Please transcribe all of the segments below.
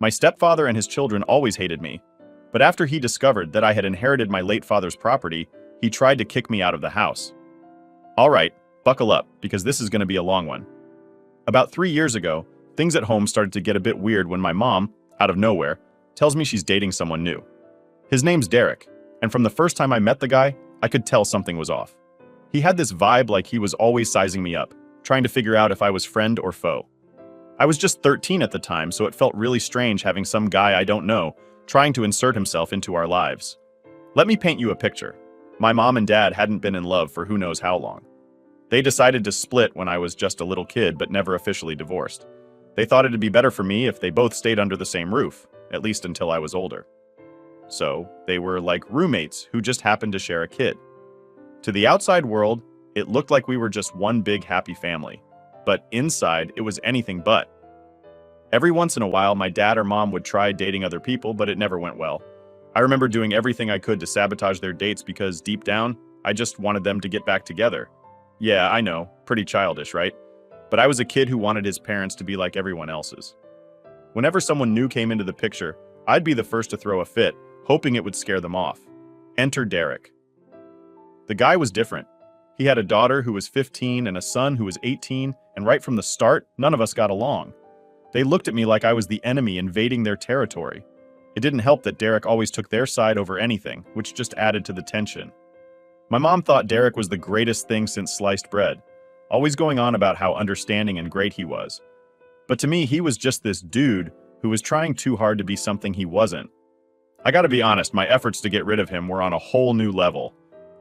My stepfather and his children always hated me, but after he discovered that I had inherited my late father's property, he tried to kick me out of the house. All right, buckle up, because this is going to be a long one. About 3 years ago, things at home started to get a bit weird when my mom, out of nowhere, tells me she's dating someone new. His name's Derek, and from the first time I met the guy, I could tell something was off. He had this vibe like he was always sizing me up, trying to figure out if I was friend or foe. I was just 13 at the time, so it felt really strange having some guy I don't know trying to insert himself into our lives. Let me paint you a picture. My mom and dad hadn't been in love for who knows how long. They decided to split when I was just a little kid, but never officially divorced. They thought it'd be better for me if they both stayed under the same roof, at least until I was older. So, they were like roommates who just happened to share a kid. To the outside world, it looked like we were just one big happy family. But inside, it was anything but. Every once in a while, my dad or mom would try dating other people, but it never went well. I remember doing everything I could to sabotage their dates because deep down, I just wanted them to get back together. Yeah, I know, pretty childish, right? But I was a kid who wanted his parents to be like everyone else's. Whenever someone new came into the picture, I'd be the first to throw a fit, hoping it would scare them off. Enter Derek. The guy was different. He had a daughter who was 15 and a son who was 18, and right from the start, none of us got along. They looked at me like I was the enemy invading their territory. It didn't help that Derek always took their side over anything, which just added to the tension. My mom thought Derek was the greatest thing since sliced bread, always going on about how understanding and great he was. But to me, he was just this dude who was trying too hard to be something he wasn't. I gotta be honest, my efforts to get rid of him were on a whole new level.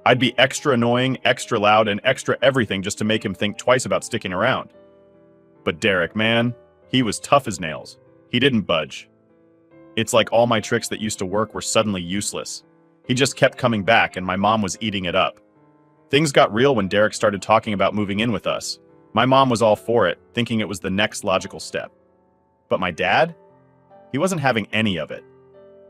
I'd be extra annoying, extra loud, and extra everything just to make him think twice about sticking around. But Derek, man, he was tough as nails. He didn't budge. It's like all my tricks that used to work were suddenly useless. He just kept coming back and my mom was eating it up. Things got real when Derek started talking about moving in with us. My mom was all for it, thinking it was the next logical step. But my dad? He wasn't having any of it.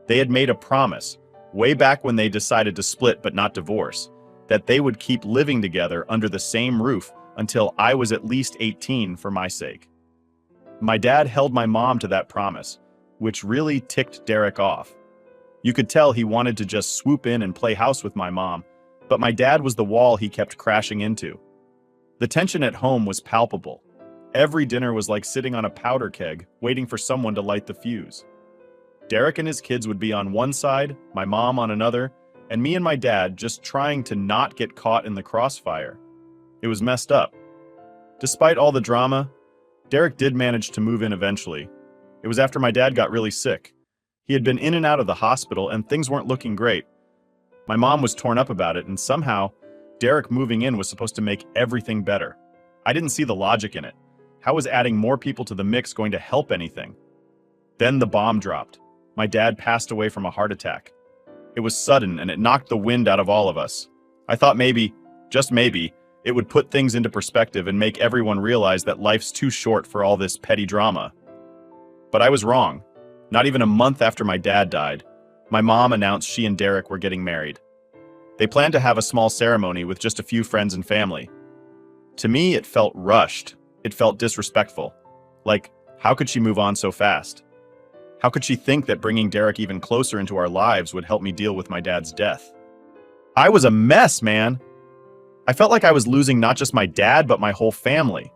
They had made a promise, way back when they decided to split but not divorce, that they would keep living together under the same roof until I was at least 18 for my sake. My dad held my mom to that promise, which really ticked Derek off. You could tell he wanted to just swoop in and play house with my mom, but my dad was the wall he kept crashing into. The tension at home was palpable. Every dinner was like sitting on a powder keg, waiting for someone to light the fuse. Derek and his kids would be on one side, my mom on another, and me and my dad just trying to not get caught in the crossfire. It was messed up. Despite all the drama, Derek did manage to move in eventually. It was after my dad got really sick. He had been in and out of the hospital and things weren't looking great. My mom was torn up about it, and somehow, Derek moving in was supposed to make everything better. I didn't see the logic in it. How was adding more people to the mix going to help anything? Then the bomb dropped. My dad passed away from a heart attack. It was sudden and it knocked the wind out of all of us. I thought maybe, just maybe, it would put things into perspective and make everyone realize that life's too short for all this petty drama. But I was wrong. Not even a month after my dad died, my mom announced she and Derek were getting married. They planned to have a small ceremony with just a few friends and family. To me, it felt rushed. It felt disrespectful. Like, how could she move on so fast? How could she think that bringing Derek even closer into our lives would help me deal with my dad's death? I was a mess, man. I felt like I was losing not just my dad, but my whole family.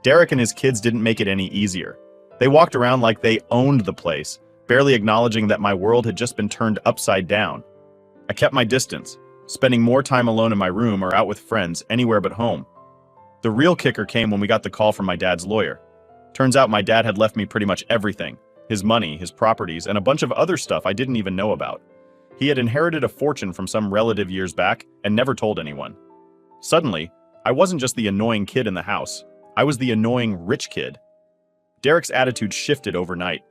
Derek and his kids didn't make it any easier. They walked around like they owned the place, barely acknowledging that my world had just been turned upside down. I kept my distance, spending more time alone in my room or out with friends, anywhere but home. The real kicker came when we got the call from my dad's lawyer. Turns out my dad had left me pretty much everything. His money, his properties, and a bunch of other stuff I didn't even know about. He had inherited a fortune from some relative years back and never told anyone. Suddenly, I wasn't just the annoying kid in the house. I was the annoying rich kid. Derek's attitude shifted overnight.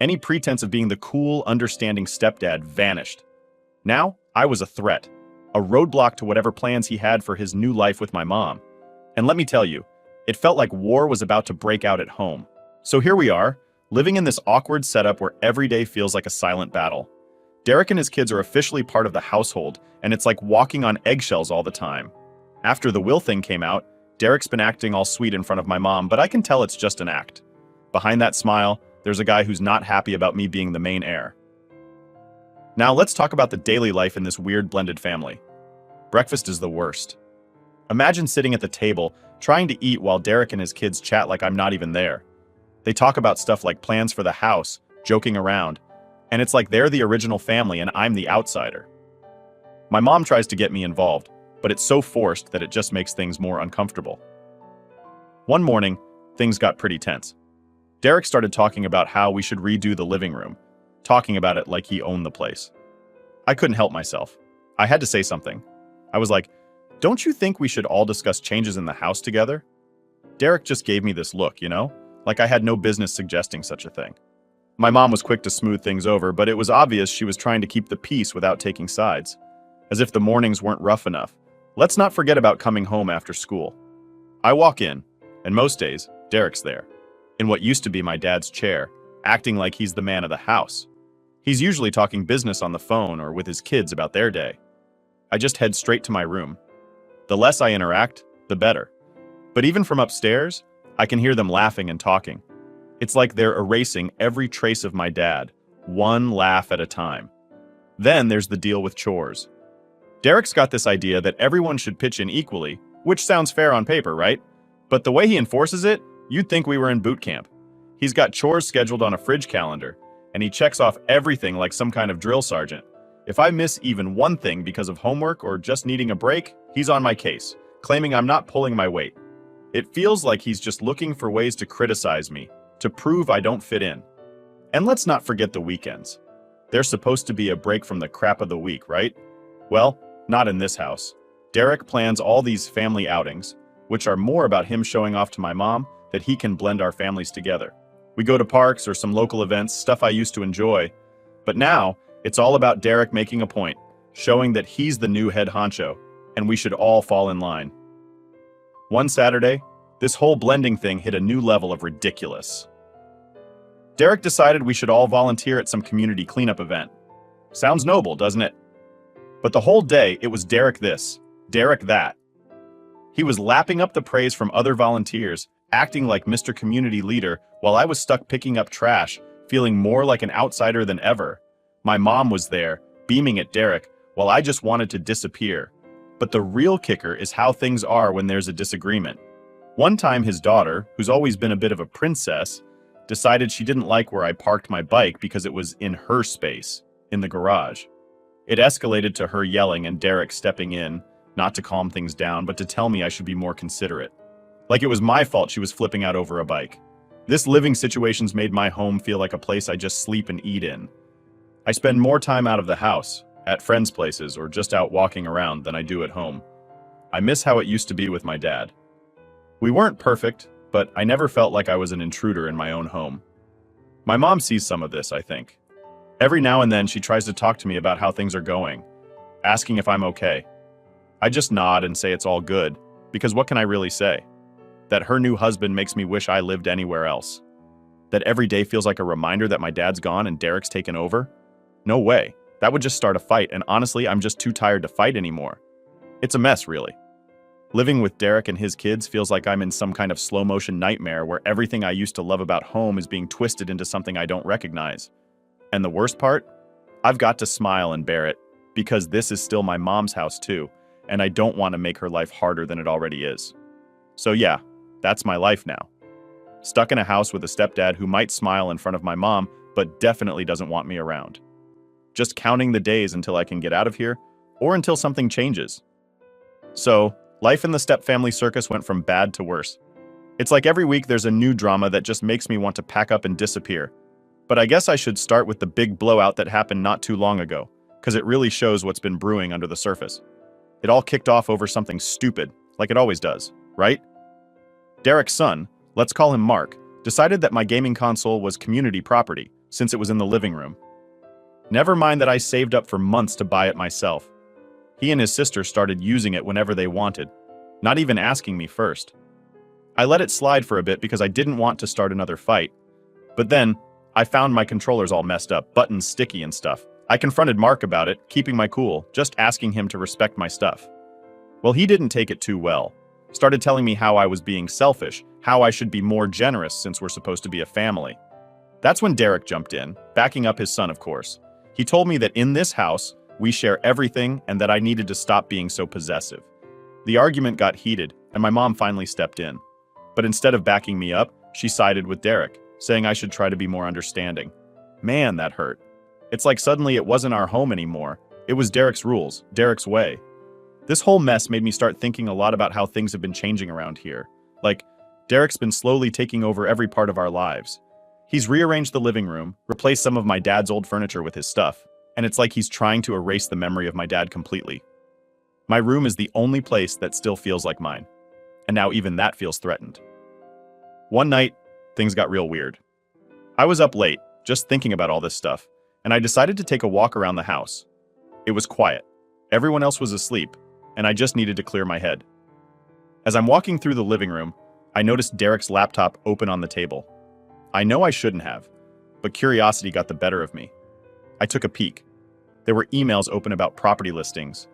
Any pretense of being the cool, understanding stepdad vanished. Now, I was a threat, a roadblock to whatever plans he had for his new life with my mom. And let me tell you, it felt like war was about to break out at home. So here we are, living in this awkward setup where every day feels like a silent battle. Derek and his kids are officially part of the household, and it's like walking on eggshells all the time. After the will thing came out, Derek's been acting all sweet in front of my mom, but I can tell it's just an act. Behind that smile, there's a guy who's not happy about me being the main heir. Now let's talk about the daily life in this weird blended family. Breakfast is the worst. Imagine sitting at the table, trying to eat while Derek and his kids chat like I'm not even there. They talk about stuff like plans for the house, joking around, and it's like they're the original family and I'm the outsider. My mom tries to get me involved, but it's so forced that it just makes things more uncomfortable. One morning, things got pretty tense. Derek started talking about how we should redo the living room, talking about it like he owned the place. I couldn't help myself. I had to say something. I was like, "Don't you think we should all discuss changes in the house together?" Derek just gave me this look, like I had no business suggesting such a thing. My mom was quick to smooth things over, but it was obvious she was trying to keep the peace without taking sides, as if the mornings weren't rough enough. Let's not forget about coming home after school. I walk in, and most days, Derek's there, in what used to be my dad's chair, acting like he's the man of the house. He's usually talking business on the phone or with his kids about their day. I just head straight to my room. The less I interact, the better. But even from upstairs, I can hear them laughing and talking. It's like they're erasing every trace of my dad, one laugh at a time. Then there's the deal with chores. Derek's got this idea that everyone should pitch in equally, which sounds fair on paper, right? But the way he enforces it, you'd think we were in boot camp. He's got chores scheduled on a fridge calendar, and he checks off everything like some kind of drill sergeant. If I miss even one thing because of homework or just needing a break, he's on my case, claiming I'm not pulling my weight. It feels like he's just looking for ways to criticize me, to prove I don't fit in. And let's not forget the weekends. They're supposed to be a break from the crap of the week, right? Well, not in this house. Derek plans all these family outings, which are more about him showing off to my mom that he can blend our families together. We go to parks or some local events, stuff I used to enjoy. But now, it's all about Derek making a point, showing that he's the new head honcho, and we should all fall in line. One Saturday, this whole blending thing hit a new level of ridiculous. Derek decided we should all volunteer at some community cleanup event. Sounds noble, doesn't it? But the whole day, it was Derek this, Derek that. He was lapping up the praise from other volunteers, acting like Mr. Community Leader, while I was stuck picking up trash, feeling more like an outsider than ever. My mom was there, beaming at Derek, while I just wanted to disappear. But the real kicker is how things are when there's a disagreement. One time his daughter, who's always been a bit of a princess, decided she didn't like where I parked my bike because it was in her space, in the garage. It escalated to her yelling and Derek stepping in, not to calm things down, but to tell me I should be more considerate. Like it was my fault she was flipping out over a bike. This living situation's made my home feel like a place I just sleep and eat in. I spend more time out of the house, at friends' places, or just out walking around than I do at home. I miss how it used to be with my dad. We weren't perfect, but I never felt like I was an intruder in my own home. My mom sees some of this, I think. Every now and then she tries to talk to me about how things are going, asking if I'm okay. I just nod and say it's all good, because what can I really say? That her new husband makes me wish I lived anywhere else. That every day feels like a reminder that my dad's gone and Derek's taken over? No way. That would just start a fight, and honestly, I'm just too tired to fight anymore. It's a mess, really. Living with Derek and his kids feels like I'm in some kind of slow-motion nightmare where everything I used to love about home is being twisted into something I don't recognize. And the worst part? I've got to smile and bear it, because this is still my mom's house too, and I don't want to make her life harder than it already is. So yeah, that's my life now. Stuck in a house with a stepdad who might smile in front of my mom, but definitely doesn't want me around. Just counting the days until I can get out of here, or until something changes. So, life in the step-family circus went from bad to worse. It's like every week there's a new drama that just makes me want to pack up and disappear. But I guess I should start with the big blowout that happened not too long ago, because it really shows what's been brewing under the surface. It all kicked off over something stupid, like it always does, right? Derek's son, let's call him Mark, decided that my gaming console was community property, since it was in the living room. Never mind that I saved up for months to buy it myself. He and his sister started using it whenever they wanted, not even asking me first. I let it slide for a bit because I didn't want to start another fight. But then, I found my controllers all messed up, buttons sticky and stuff. I confronted Mark about it, keeping my cool, just asking him to respect my stuff. Well, he didn't take it too well. Started telling me how I was being selfish, how I should be more generous since we're supposed to be a family. That's when Derek jumped in, backing up his son, of course. He told me that in this house, we share everything and that I needed to stop being so possessive. The argument got heated, and my mom finally stepped in. But instead of backing me up, she sided with Derek, saying I should try to be more understanding. Man, that hurt. It's like suddenly it wasn't our home anymore. It was Derek's rules, Derek's way. This whole mess made me start thinking a lot about how things have been changing around here. Like, Derek's been slowly taking over every part of our lives. He's rearranged the living room, replaced some of my dad's old furniture with his stuff, and it's like he's trying to erase the memory of my dad completely. My room is the only place that still feels like mine, and now even that feels threatened. One night, things got real weird. I was up late, just thinking about all this stuff, and I decided to take a walk around the house. It was quiet. Everyone else was asleep, and I just needed to clear my head. As I'm walking through the living room, I noticed Derek's laptop open on the table. I know I shouldn't have, but curiosity got the better of me. I took a peek. There were emails open about property listings,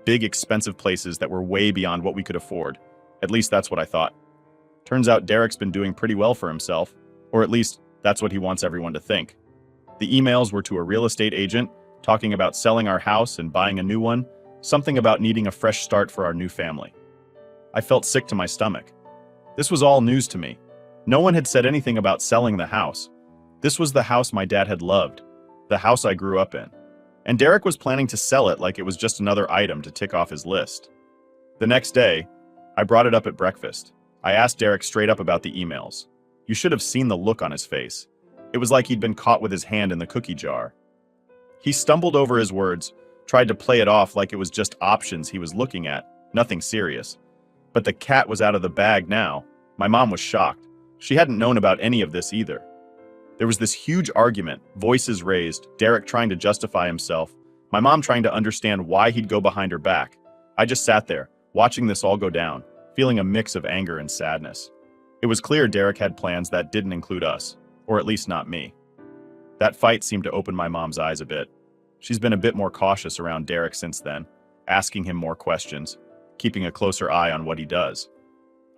big expensive places that were way beyond what we could afford. At least that's what I thought. Turns out Derek's been doing pretty well for himself, or at least that's what he wants everyone to think. The emails were to a real estate agent, talking about selling our house and buying a new one, something about needing a fresh start for our new family. I felt sick to my stomach. This was all news to me. No one had said anything about selling the house. This was the house my dad had loved, the house I grew up in. And Derek was planning to sell it like it was just another item to tick off his list. The next day, I brought it up at breakfast. I asked Derek straight up about the emails. You should have seen the look on his face. It was like he'd been caught with his hand in the cookie jar. He stumbled over his words, tried to play it off like it was just options he was looking at, nothing serious. But the cat was out of the bag now. My mom was shocked. She hadn't known about any of this either. There was this huge argument, voices raised, Derek trying to justify himself, my mom trying to understand why he'd go behind her back. I just sat there, watching this all go down, feeling a mix of anger and sadness. It was clear Derek had plans that didn't include us, or at least not me. That fight seemed to open my mom's eyes a bit. She's been a bit more cautious around Derek since then, asking him more questions, keeping a closer eye on what he does.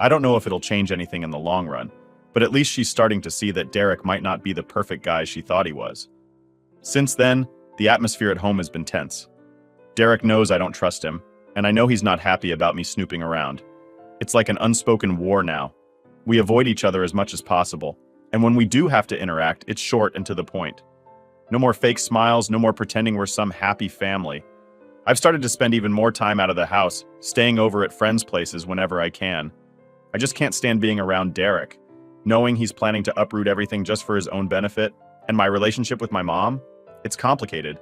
I don't know if it'll change anything in the long run, but at least she's starting to see that Derek might not be the perfect guy she thought he was. Since then, the atmosphere at home has been tense. Derek knows I don't trust him, and I know he's not happy about me snooping around. It's like an unspoken war now. We avoid each other as much as possible, and when we do have to interact, it's short and to the point. No more fake smiles, no more pretending we're some happy family. I've started to spend even more time out of the house, staying over at friends' places whenever I can. I just can't stand being around Derek. Knowing he's planning to uproot everything just for his own benefit, and my relationship with my mom, it's complicated.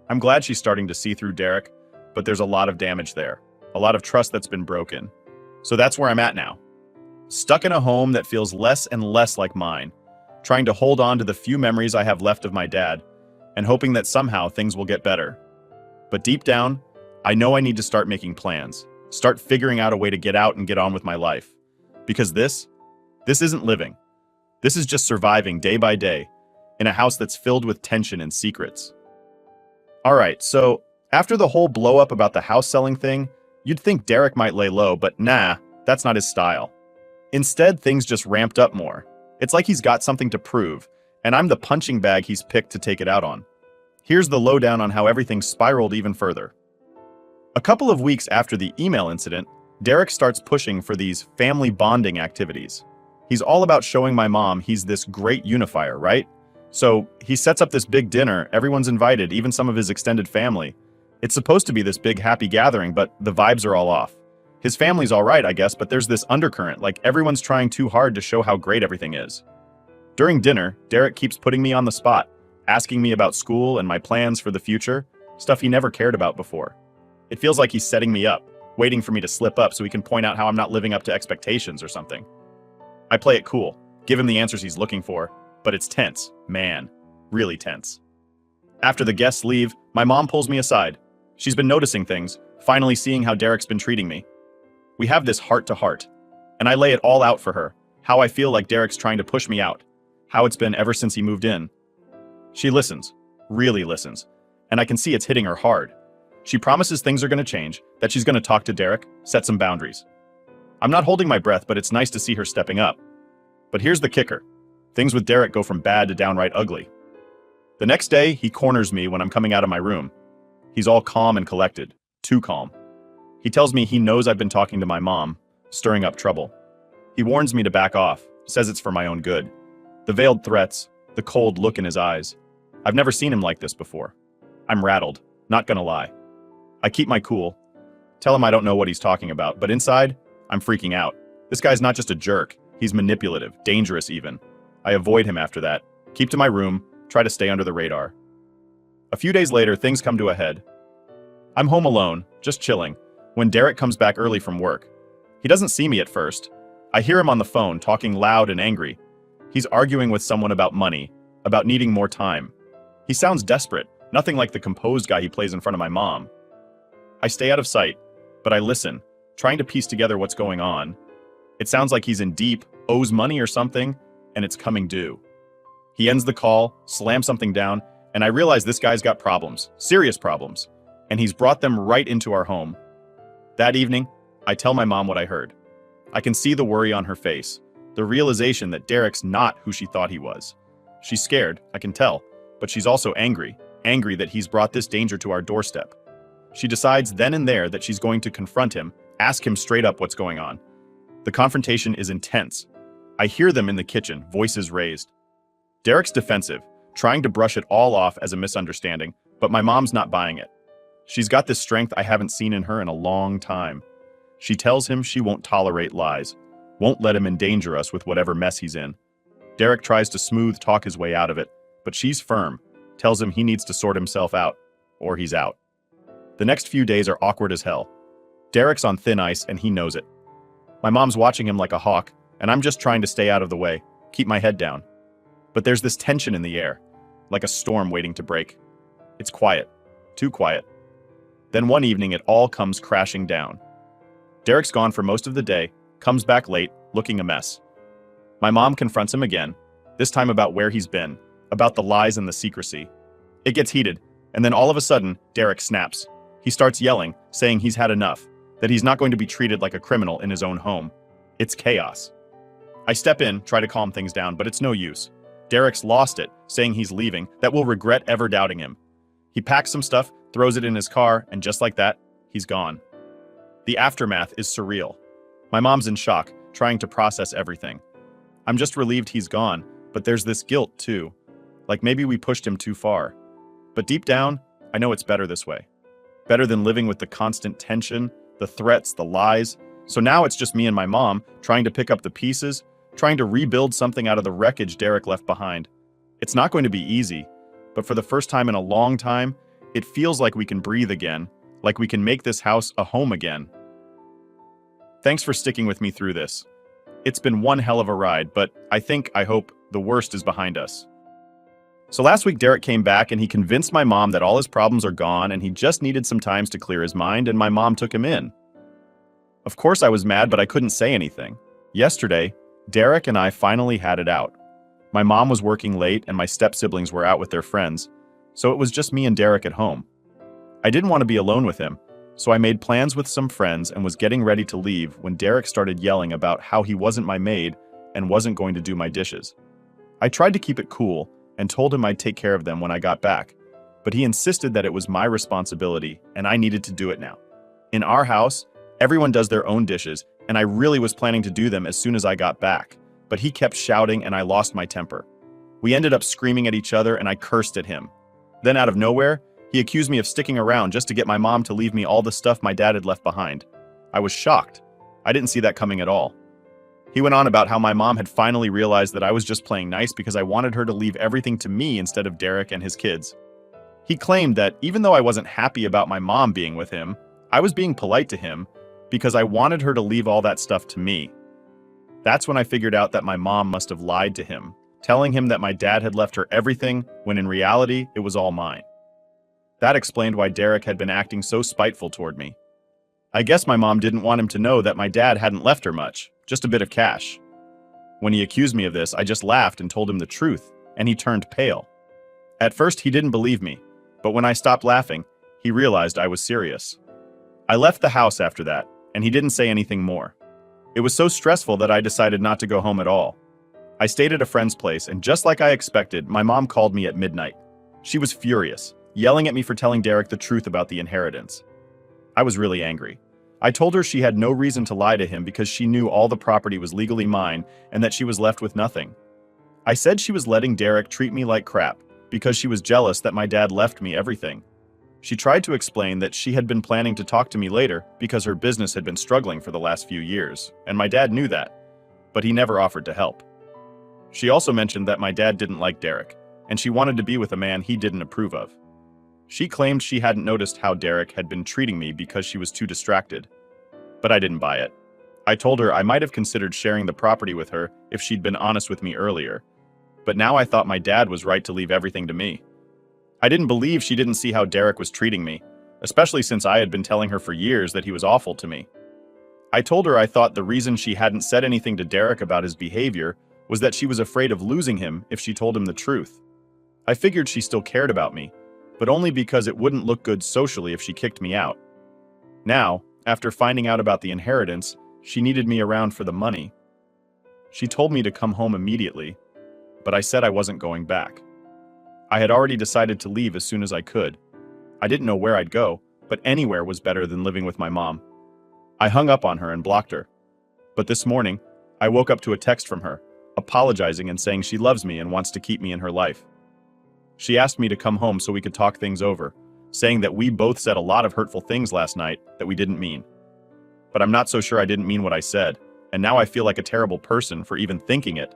I'm glad she's starting to see through Derek, but there's a lot of damage there, a lot of trust that's been broken. So that's where I'm at now. Stuck in a home that feels less and less like mine, trying to hold on to the few memories I have left of my dad, and hoping that somehow things will get better. But deep down, I know I need to start making plans, start figuring out a way to get out and get on with my life. Because this isn't living. This is just surviving day by day in a house that's filled with tension and secrets. All right, so after the whole blow up about the house selling thing, you'd think Derek might lay low, but nah, that's not his style. Instead, things just ramped up more. It's like he's got something to prove, and I'm the punching bag he's picked to take it out on. Here's the lowdown on how everything spiraled even further. A couple of weeks after the email incident, Derek starts pushing for these family bonding activities. He's all about showing my mom he's this great unifier, right? So he sets up this big dinner, everyone's invited, even some of his extended family. It's supposed to be this big happy gathering, but the vibes are all off. His family's all right, I guess, but there's this undercurrent, like everyone's trying too hard to show how great everything is. During dinner, Derek keeps putting me on the spot, asking me about school and my plans for the future, stuff he never cared about before. It feels like he's setting me up, waiting for me to slip up so he can point out how I'm not living up to expectations or something. I play it cool, give him the answers he's looking for, but it's tense, man, really tense. After the guests leave, my mom pulls me aside. She's been noticing things, finally seeing how Derek's been treating me. We have this heart-to-heart, and I lay it all out for her, how I feel like Derek's trying to push me out, how it's been ever since he moved in. She listens, really listens, and I can see it's hitting her hard. She promises things are going to change, that she's going to talk to Derek, set some boundaries. I'm not holding my breath, but it's nice to see her stepping up. But here's the kicker. Things with Derek go from bad to downright ugly. The next day, he corners me when I'm coming out of my room. He's all calm and collected, too calm. He tells me he knows I've been talking to my mom, stirring up trouble. He warns me to back off, says it's for my own good. The veiled threats, the cold look in his eyes. I've never seen him like this before. I'm rattled, not gonna lie. I keep my cool, tell him I don't know what he's talking about, but inside, I'm freaking out. This guy's not just a jerk, he's manipulative, dangerous even. I avoid him after that, keep to my room, try to stay under the radar. A few days later, things come to a head. I'm home alone, just chilling, when Derek comes back early from work. He doesn't see me at first. I hear him on the phone, talking loud and angry. He's arguing with someone about money, about needing more time. He sounds desperate, nothing like the composed guy he plays in front of my mom. I stay out of sight, but I listen, trying to piece together what's going on. It sounds like he's in deep, owes money or something, and it's coming due. He ends the call, slams something down, and I realize this guy's got problems, serious problems, and he's brought them right into our home. That evening, I tell my mom what I heard. I can see the worry on her face, the realization that Derek's not who she thought he was. She's scared, I can tell, but she's also angry that he's brought this danger to our doorstep. She decides then and there that she's going to confront him, ask him straight up what's going on. The confrontation is intense. I hear them in the kitchen, voices raised. Derek's defensive, trying to brush it all off as a misunderstanding, but my mom's not buying it. She's got this strength I haven't seen in her in a long time. She tells him she won't tolerate lies, won't let him endanger us with whatever mess he's in. Derek tries to smooth talk his way out of it, but she's firm, tells him he needs to sort himself out, or he's out. The next few days are awkward as hell. Derek's on thin ice and he knows it. My mom's watching him like a hawk, and I'm just trying to stay out of the way, keep my head down. But there's this tension in the air, like a storm waiting to break. It's quiet, too quiet. Then one evening it all comes crashing down. Derek's gone for most of the day, comes back late, looking a mess. My mom confronts him again, this time about where he's been, about the lies and the secrecy. It gets heated, and then all of a sudden, Derek snaps. He starts yelling, saying he's had enough, that he's not going to be treated like a criminal in his own home. It's chaos. I step in, try to calm things down, but it's no use. Derek's lost it, saying he's leaving, that we'll regret ever doubting him. He packs some stuff, throws it in his car, and just like that, he's gone. The aftermath is surreal. My mom's in shock, trying to process everything. I'm just relieved he's gone, but there's this guilt too. Like maybe we pushed him too far. But deep down, I know it's better this way. Better than living with the constant tension, the threats, the lies. So now it's just me and my mom, trying to pick up the pieces, trying to rebuild something out of the wreckage Derek left behind. It's not going to be easy, but for the first time in a long time, it feels like we can breathe again, like we can make this house a home again. Thanks for sticking with me through this. It's been one hell of a ride, but I hope, the worst is behind us. So last week Derek came back and he convinced my mom that all his problems are gone and he just needed some time to clear his mind, and my mom took him in. Of course I was mad, but I couldn't say anything. Yesterday, Derek and I finally had it out. My mom was working late and my step-siblings were out with their friends, so it was just me and Derek at home. I didn't want to be alone with him, so I made plans with some friends and was getting ready to leave when Derek started yelling about how he wasn't my maid and wasn't going to do my dishes. I tried to keep it cool and told him I'd take care of them when I got back, but he insisted that it was my responsibility and I needed to do it now. In our house, everyone does their own dishes, and I really was planning to do them as soon as I got back, but he kept shouting and I lost my temper. We ended up screaming at each other and I cursed at him. Then out of nowhere, he accused me of sticking around just to get my mom to leave me all the stuff my dad had left behind. I was shocked. I didn't see that coming at all. He went on about how my mom had finally realized that I was just playing nice because I wanted her to leave everything to me instead of Derek and his kids. He claimed that even though I wasn't happy about my mom being with him, I was being polite to him because I wanted her to leave all that stuff to me. That's when I figured out that my mom must have lied to him, telling him that my dad had left her everything when in reality it was all mine. That explained why Derek had been acting so spiteful toward me. I guess my mom didn't want him to know that my dad hadn't left her much, just a bit of cash. When he accused me of this, I just laughed and told him the truth, and he turned pale. At first, he didn't believe me, but when I stopped laughing, he realized I was serious. I left the house after that, and he didn't say anything more. It was so stressful that I decided not to go home at all. I stayed at a friend's place, and just like I expected, my mom called me at midnight. She was furious, yelling at me for telling Derek the truth about the inheritance. I was really angry. I told her she had no reason to lie to him because she knew all the property was legally mine and that she was left with nothing. I said she was letting Derek treat me like crap because she was jealous that my dad left me everything. She tried to explain that she had been planning to talk to me later because her business had been struggling for the last few years, and my dad knew that, but he never offered to help. She also mentioned that my dad didn't like Derek, and she wanted to be with a man he didn't approve of. She claimed she hadn't noticed how Derek had been treating me because she was too distracted. But I didn't buy it. I told her I might have considered sharing the property with her if she'd been honest with me earlier. But now I thought my dad was right to leave everything to me. I didn't believe she didn't see how Derek was treating me, especially since I had been telling her for years that he was awful to me. I told her I thought the reason she hadn't said anything to Derek about his behavior was that she was afraid of losing him if she told him the truth. I figured she still cared about me, but only because it wouldn't look good socially if she kicked me out. Now, after finding out about the inheritance, she needed me around for the money. She told me to come home immediately, but I said I wasn't going back. I had already decided to leave as soon as I could. I didn't know where I'd go, but anywhere was better than living with my mom. I hung up on her and blocked her. But this morning, I woke up to a text from her, apologizing and saying she loves me and wants to keep me in her life. She asked me to come home so we could talk things over, saying that we both said a lot of hurtful things last night that we didn't mean. But I'm not so sure I didn't mean what I said, and now I feel like a terrible person for even thinking it.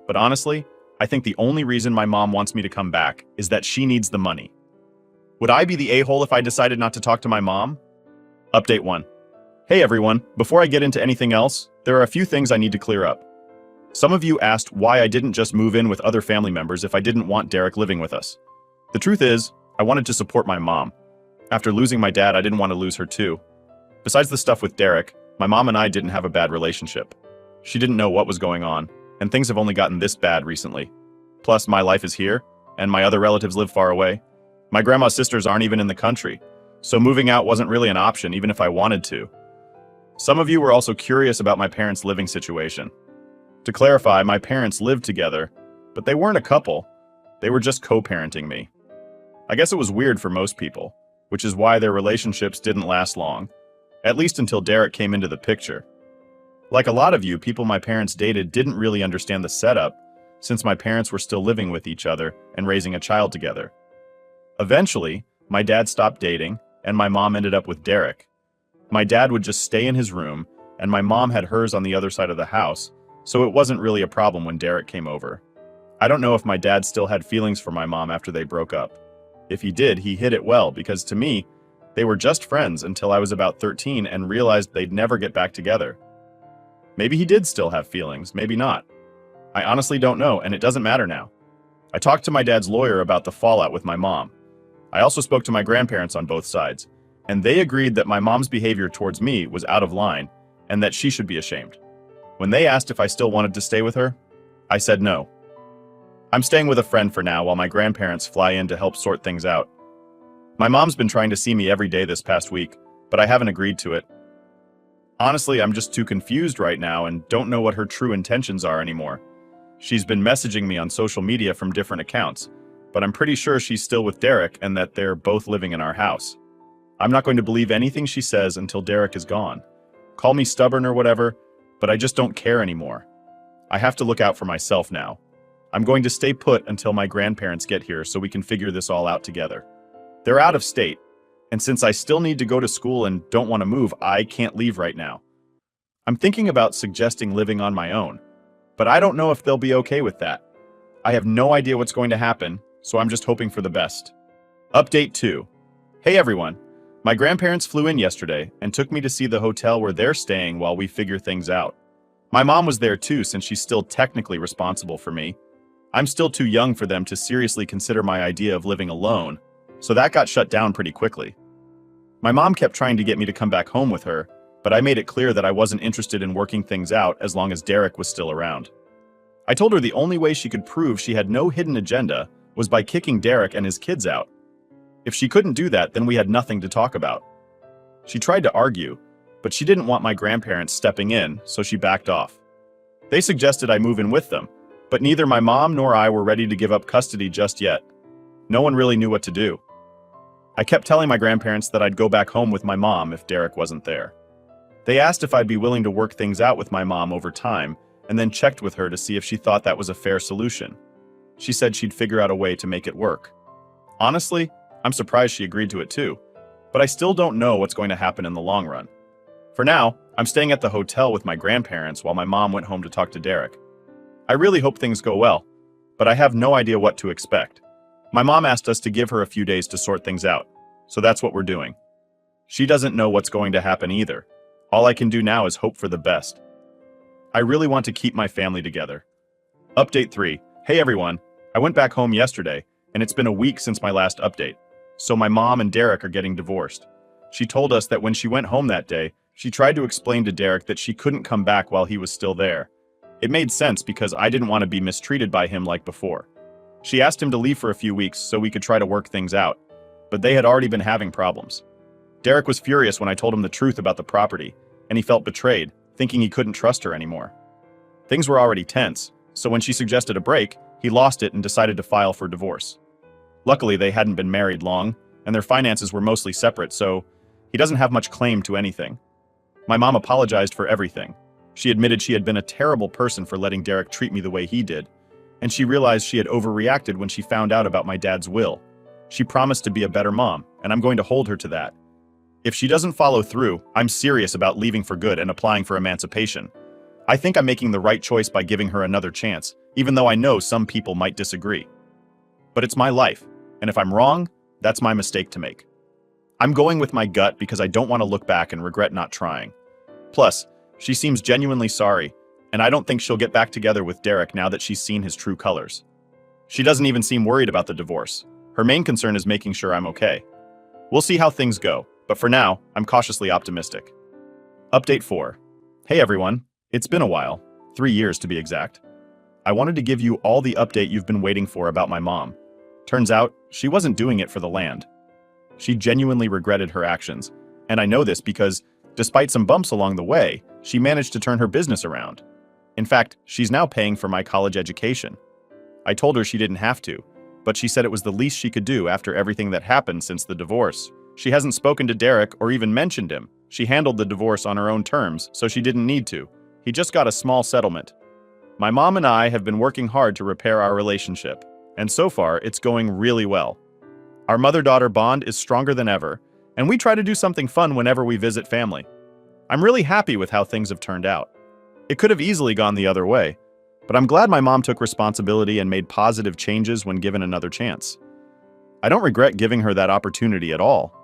But honestly, I think the only reason my mom wants me to come back is that she needs the money. Would I be the a-hole if I decided not to talk to my mom? Update 1. Hey everyone, before I get into anything else, there are a few things I need to clear up. Some of you asked why I didn't just move in with other family members if I didn't want Derek living with us. The truth is, I wanted to support my mom. After losing my dad, I didn't want to lose her too. Besides the stuff with Derek, my mom and I didn't have a bad relationship. She didn't know what was going on, and things have only gotten this bad recently. Plus, my life is here, and my other relatives live far away. My grandma's sisters aren't even in the country, so moving out wasn't really an option even if I wanted to. Some of you were also curious about my parents' living situation. To clarify, my parents lived together, but they weren't a couple. They were just co-parenting me. I guess it was weird for most people, which is why their relationships didn't last long, at least until Derek came into the picture. Like a lot of you, people my parents dated didn't really understand the setup, since my parents were still living with each other and raising a child together. Eventually, my dad stopped dating, and my mom ended up with Derek. My dad would just stay in his room, and my mom had hers on the other side of the house, so it wasn't really a problem when Derek came over. I don't know if my dad still had feelings for my mom after they broke up. If he did, he hid it well, because to me, they were just friends until I was about 13 and realized they'd never get back together. Maybe he did still have feelings, maybe not. I honestly don't know, and it doesn't matter now. I talked to my dad's lawyer about the fallout with my mom. I also spoke to my grandparents on both sides, and they agreed that my mom's behavior towards me was out of line and that she should be ashamed. When they asked if I still wanted to stay with her, I said no. I'm staying with a friend for now while my grandparents fly in to help sort things out. My mom's been trying to see me every day this past week, but I haven't agreed to it. Honestly, I'm just too confused right now and don't know what her true intentions are anymore. She's been messaging me on social media from different accounts, but I'm pretty sure she's still with Derek and that they're both living in our house. I'm not going to believe anything she says until Derek is gone. Call me stubborn or whatever, but I just don't care anymore. I have to look out for myself now. I'm going to stay put until my grandparents get here so we can figure this all out together. They're out of state, and since I still need to go to school and don't want to move, I can't leave right now. I'm thinking about suggesting living on my own, but I don't know if they'll be okay with that. I have no idea what's going to happen, so I'm just hoping for the best. Update 2. Hey everyone. My grandparents flew in yesterday and took me to see the hotel where they're staying while we figure things out. My mom was there too, since she's still technically responsible for me. I'm still too young for them to seriously consider my idea of living alone, so that got shut down pretty quickly. My mom kept trying to get me to come back home with her, but I made it clear that I wasn't interested in working things out as long as Derek was still around. I told her the only way she could prove she had no hidden agenda was by kicking Derek and his kids out. If she couldn't do that, then we had nothing to talk about. She tried to argue, but she didn't want my grandparents stepping in, so she backed off. They suggested I move in with them, But neither my mom nor I were ready to give up custody just yet. No one really knew what to do. I kept telling my grandparents that I'd go back home with my mom if Derek wasn't there. They asked if I'd be willing to work things out with my mom over time, and then checked with her to see if she thought that was a fair solution. She said she'd figure out a way to make it work. Honestly, I'm surprised she agreed to it too, but I still don't know what's going to happen in the long run. For now, I'm staying at the hotel with my grandparents while my mom went home to talk to Derek. I really hope things go well, but I have no idea what to expect. My mom asked us to give her a few days to sort things out, so that's what we're doing. She doesn't know what's going to happen either. All I can do now is hope for the best. I really want to keep my family together. Update 3. Hey everyone, I went back home yesterday, and it's been a week since my last update. So my mom and Derek are getting divorced. She told us that when she went home that day, she tried to explain to Derek that she couldn't come back while he was still there. It made sense because I didn't want to be mistreated by him like before. She asked him to leave for a few weeks so we could try to work things out, but they had already been having problems. Derek was furious when I told him the truth about the property, and he felt betrayed, thinking he couldn't trust her anymore. Things were already tense, so when she suggested a break, he lost it and decided to file for divorce. Luckily, they hadn't been married long, and their finances were mostly separate, so he doesn't have much claim to anything. My mom apologized for everything. She admitted she had been a terrible person for letting Derek treat me the way he did, and she realized she had overreacted when she found out about my dad's will. She promised to be a better mom, and I'm going to hold her to that. If she doesn't follow through, I'm serious about leaving for good and applying for emancipation. I think I'm making the right choice by giving her another chance, even though I know some people might disagree. But it's my life, and if I'm wrong, that's my mistake to make. I'm going with my gut because I don't want to look back and regret not trying. Plus, she seems genuinely sorry, and I don't think she'll get back together with Derek now that she's seen his true colors. She doesn't even seem worried about the divorce. Her main concern is making sure I'm okay. We'll see how things go, but for now, I'm cautiously optimistic. Update 4. Hey everyone, it's been a while, 3 years to be exact. I wanted to give you all the update you've been waiting for about my mom. Turns out, she wasn't doing it for the land. She genuinely regretted her actions, and I know this because, despite some bumps along the way, she managed to turn her business around. In fact, she's now paying for my college education. I told her she didn't have to, but she said it was the least she could do after everything that happened since the divorce. She hasn't spoken to Derek or even mentioned him. She handled the divorce on her own terms, so she didn't need to. He just got a small settlement. My mom and I have been working hard to repair our relationship, and so far, it's going really well. Our mother-daughter bond is stronger than ever, and we try to do something fun whenever we visit family. I'm really happy with how things have turned out. It could have easily gone the other way, but I'm glad my mom took responsibility and made positive changes when given another chance. I don't regret giving her that opportunity at all.